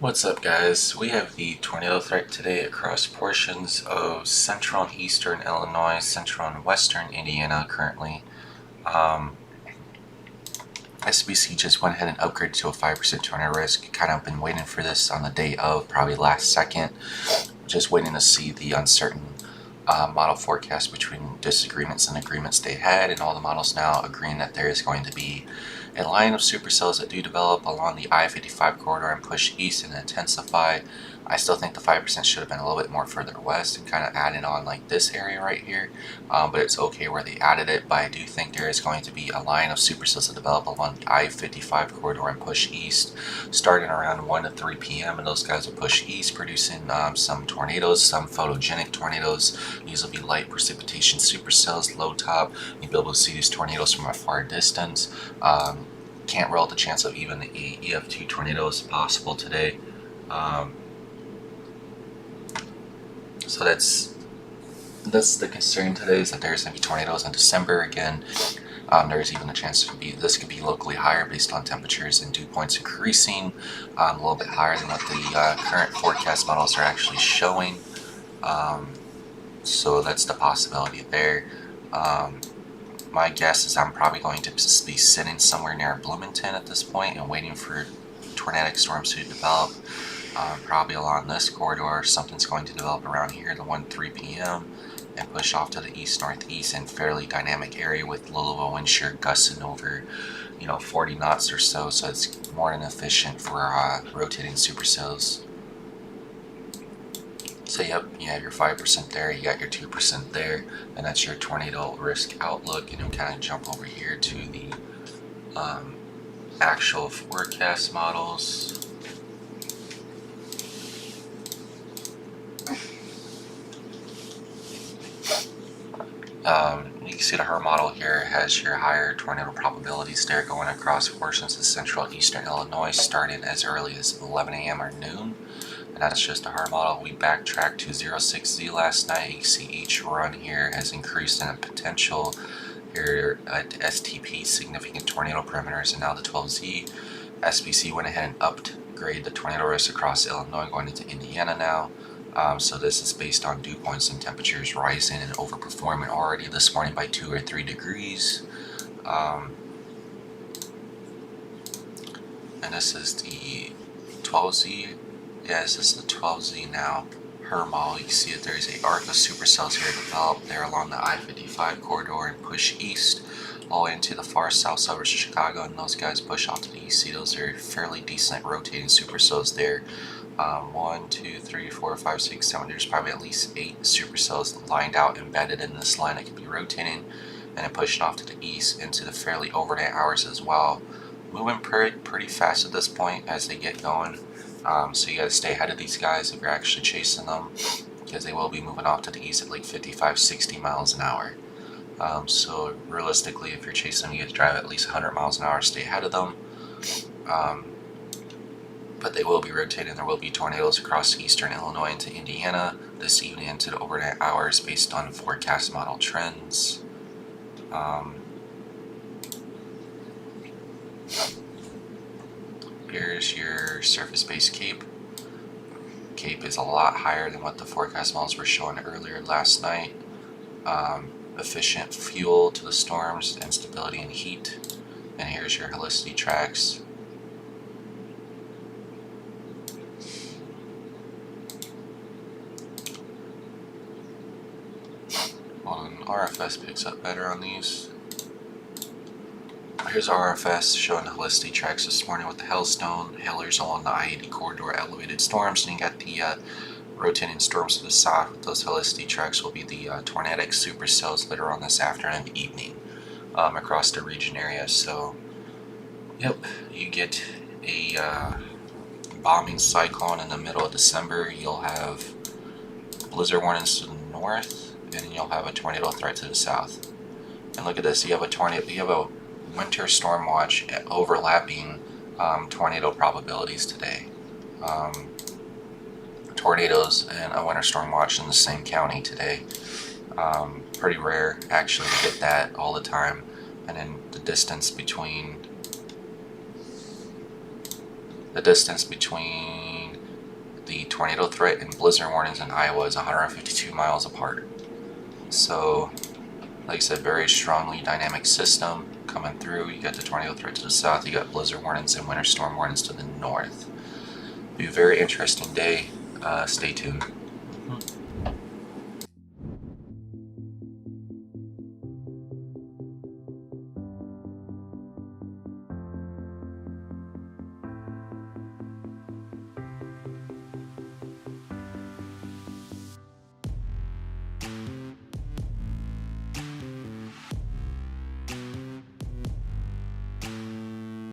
What's up, guys? We have the tornado threat today across portions of central and eastern Illinois, central and western Indiana currently. SPC just went ahead and upgraded to a 5% tornado risk. Kind of been waiting for this on the day of, probably last second. Just waiting to see the uncertain model forecast between disagreements and agreements they had, and all the models now agreeing that there is going to be a line of supercells that do develop along the I-55 corridor and push east and intensify. I still think the 5% should have been a little bit more further west and kind of added on like this area right here, but it's okay where they added it. But I do think there is going to be a line of supercells that develop along the I-55 corridor and push east starting around 1 to 3 p.m. and those guys will push east, producing some tornadoes, some photogenic tornadoes. These will be light precipitation supercells, low top. You'll be able to see these tornadoes from a far distance. Can't rule out the chance of even the EF2 tornadoes possible today. So that's the concern today, is that there's going to be tornadoes in December again. There's even a chance this could be locally higher based on temperatures and dew points increasing a little bit higher than what the current forecast models are actually showing. So that's the possibility there. My guess is I'm probably going to be sitting somewhere near Bloomington at this point and waiting for tornadic storms to develop. Probably along this corridor, something's going to develop around here to 1-3 p.m. and push off to the east-northeast in fairly dynamic area with low of a wind shear gusting over, 40 knots or so. So it's more than efficient for rotating supercells. So yep, you have your 5% there, you got your 2% there, and that's your tornado risk outlook. And you'll kind of jump over here to the actual forecast models. You can see the HER model here has your higher tornado probabilities there going across portions of central and eastern Illinois starting as early as 11 a.m. or noon. And that's just a HER model. We backtracked to 06Z last night. You can see each run here has increased in potential. Here at STP, significant tornado perimeters, and now the 12Z. SPC went ahead and upgraded the tornado risk across Illinois going into Indiana now. So this is based on dew points and temperatures rising and overperforming already this morning by 2 or 3 degrees. And this is the 12Z. Yeah, this is the 12Z now. HER model. You can see that there's an arc of supercells here developed there along the I-55 corridor and push east all the way into the far south suburbs of Chicago, and those guys push off to the east. See, those are fairly decent rotating supercells there. 1, 2, 3, 4, 5, 6, 7. There's probably at least 8 supercells lined out, embedded in this line that can be rotating. and then pushing off to the east into the fairly overnight hours as well. Moving pretty fast at this point as they get going. So you got to stay ahead of these guys if you're actually chasing them, because they will be moving off to the east at like 55-60 miles an hour. So realistically, if you're chasing them, you have to drive at least 100 miles an hour to stay ahead of them. But they will be rotating. There will be tornadoes across eastern Illinois into Indiana this evening into the overnight hours based on forecast model trends. Here's your surface-based CAPE. CAPE is a lot higher than what the forecast models were showing earlier last night. Efficient fuel to the storms and stability and heat. And here's your helicity tracks. Well, RFS picks up better on these. Here's RFS showing the helicity tracks this morning with the hailstone, hailers along the I-80 corridor, elevated storms, and you got the rotating storms to the south. With those helicity tracks will be the tornadic supercells later on this afternoon and evening across the region area. So, yep, you get a bombing cyclone in the middle of December. You'll have blizzard warnings to the north, and you'll have a tornado threat to the south. And look at this, you have a tornado, you have a winter storm watch overlapping tornado probabilities today. Tornadoes and a winter storm watch in the same county today. Pretty rare actually to get that all the time. And then the distance between the tornado threat and blizzard warnings in Iowa is 152 miles apart. So, like I said, very strongly dynamic system coming through. You got the tornado threat to the south, you got blizzard warnings and winter storm warnings to the north. It'll be a very interesting day. Stay tuned.